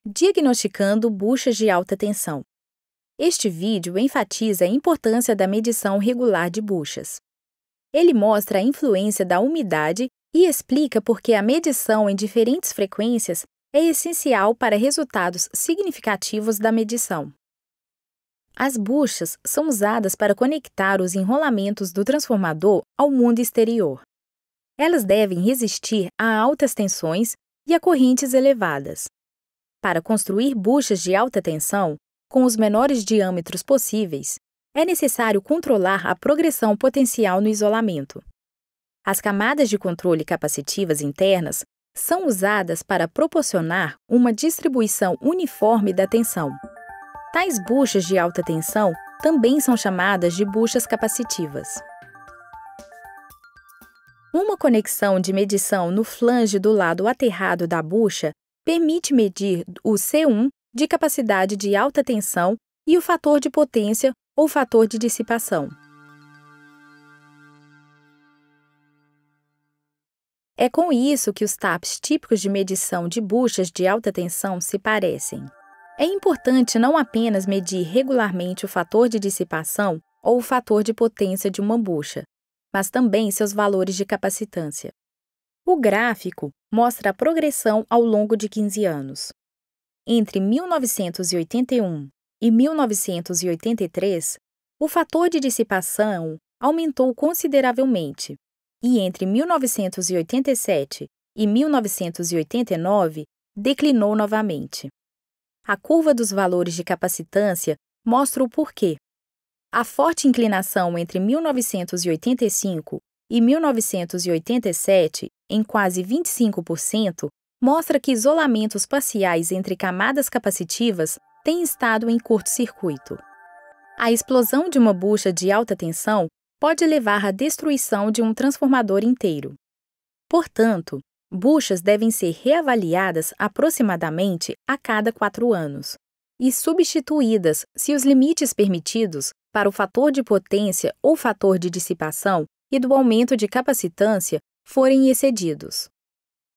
Diagnosticando buchas de alta tensão. Este vídeo enfatiza a importância da medição regular de buchas. Ele mostra a influência da umidade e explica por que a medição em diferentes frequências é essencial para resultados significativos da medição. As buchas são usadas para conectar os enrolamentos do transformador ao mundo exterior. Elas devem resistir a altas tensões e a correntes elevadas. Para construir buchas de alta tensão, com os menores diâmetros possíveis, é necessário controlar a progressão potencial no isolamento. As camadas de controle capacitivas internas são usadas para proporcionar uma distribuição uniforme da tensão. Tais buchas de alta tensão também são chamadas de buchas capacitivas. Uma conexão de medição no flange do lado aterrado da bucha permite medir o C1 de capacidade de alta tensão e o fator de potência ou fator de dissipação. É com isso que os taps típicos de medição de buchas de alta tensão se parecem. É importante não apenas medir regularmente o fator de dissipação ou o fator de potência de uma bucha, mas também seus valores de capacitância. O gráfico mostra a progressão ao longo de 15 anos. Entre 1981 e 1983, o fator de dissipação aumentou consideravelmente, e entre 1987 e 1989 declinou novamente. A curva dos valores de capacitância mostra o porquê. A forte inclinação entre 1985 e 1987, em quase 25%, mostra que isolamentos parciais entre camadas capacitivas têm estado em curto-circuito. A explosão de uma bucha de alta tensão pode levar à destruição de um transformador inteiro. Portanto, buchas devem ser reavaliadas aproximadamente a cada 4 anos e substituídas se os limites permitidos para o fator de potência ou fator de dissipação e do aumento de capacitância forem excedidos.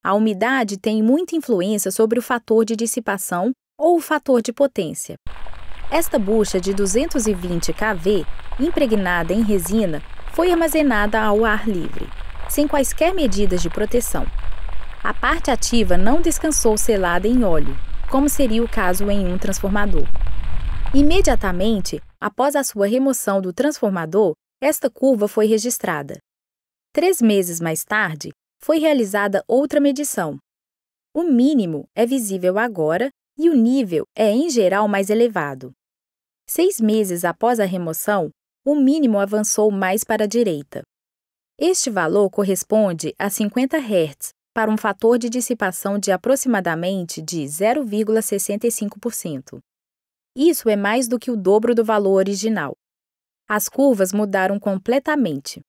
A umidade tem muita influência sobre o fator de dissipação ou o fator de potência. Esta bucha de 220 kV, impregnada em resina, foi armazenada ao ar livre, sem quaisquer medidas de proteção. A parte ativa não descansou selada em óleo, como seria o caso em um transformador. Imediatamente após a sua remoção do transformador, esta curva foi registrada. 3 meses mais tarde, foi realizada outra medição. O mínimo é visível agora e o nível é, em geral, mais elevado. 6 meses após a remoção, o mínimo avançou mais para a direita. Este valor corresponde a 50 Hz para um fator de dissipação de aproximadamente de 0,65%. Isso é mais do que o dobro do valor original. As curvas mudaram completamente.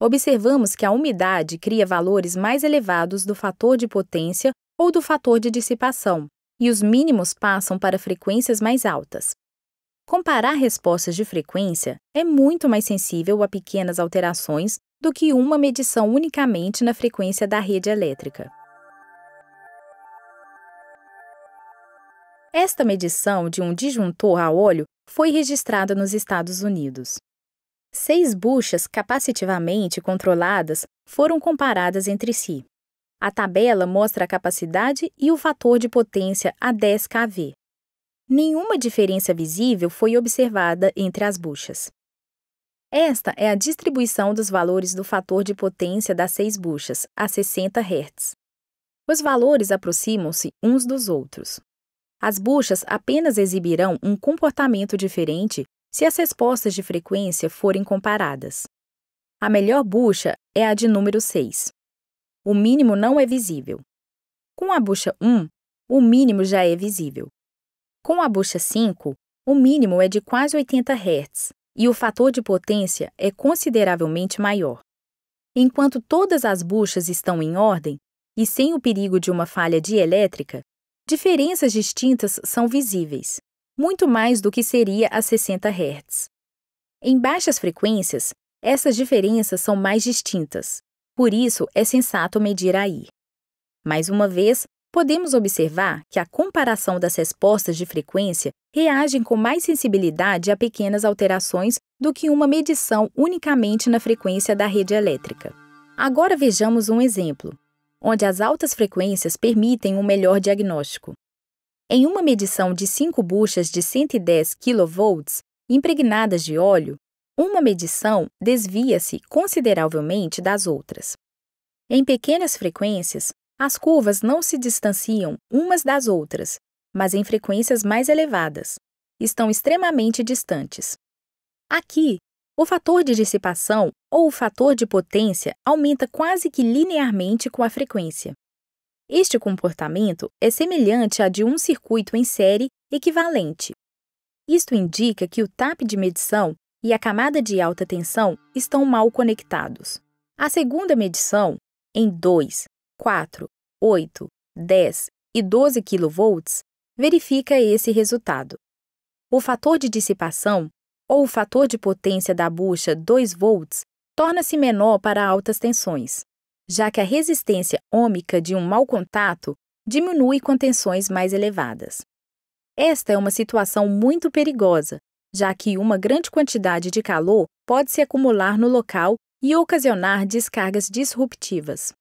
Observamos que a umidade cria valores mais elevados do fator de potência ou do fator de dissipação, e os mínimos passam para frequências mais altas. Comparar respostas de frequência é muito mais sensível a pequenas alterações do que uma medição unicamente na frequência da rede elétrica. Esta medição de um disjuntor a óleo foi registrada nos Estados Unidos. 6 buchas capacitivamente controladas foram comparadas entre si. A tabela mostra a capacidade e o fator de potência a 10 kV. Nenhuma diferença visível foi observada entre as buchas. Esta é a distribuição dos valores do fator de potência das 6 buchas, a 60 Hz. Os valores aproximam-se uns dos outros. As buchas apenas exibirão um comportamento diferente se as respostas de frequência forem comparadas. A melhor bucha é a de número 6. O mínimo não é visível. Com a bucha 1, o mínimo já é visível. Com a bucha 5, o mínimo é de quase 80 Hz e o fator de potência é consideravelmente maior. Enquanto todas as buchas estão em ordem e sem o perigo de uma falha dielétrica, diferenças distintas são visíveis, muito mais do que seria a 60 Hz. Em baixas frequências, essas diferenças são mais distintas, por isso é sensato medir aí. Mais uma vez, podemos observar que a comparação das respostas de frequência reagem com mais sensibilidade a pequenas alterações do que uma medição unicamente na frequência da rede elétrica. Agora vejamos um exemplo, onde as altas frequências permitem um melhor diagnóstico. Em uma medição de 5 buchas de 110 kV impregnadas de óleo, uma medição desvia-se consideravelmente das outras. Em pequenas frequências, as curvas não se distanciam umas das outras, mas em frequências mais elevadas, estão extremamente distantes. Aqui, o fator de dissipação ou o fator de potência aumenta quase que linearmente com a frequência. Este comportamento é semelhante a de um circuito em série equivalente. Isto indica que o TAP de medição e a camada de alta tensão estão mal conectados. A segunda medição, em 2, 4, 8, 10 e 12 kV, verifica esse resultado. O fator de dissipação, ou o fator de potência da bucha 2 volts, torna-se menor para altas tensões, já que a resistência ôhmica de um mau contato diminui com tensões mais elevadas. Esta é uma situação muito perigosa, já que uma grande quantidade de calor pode se acumular no local e ocasionar descargas disruptivas.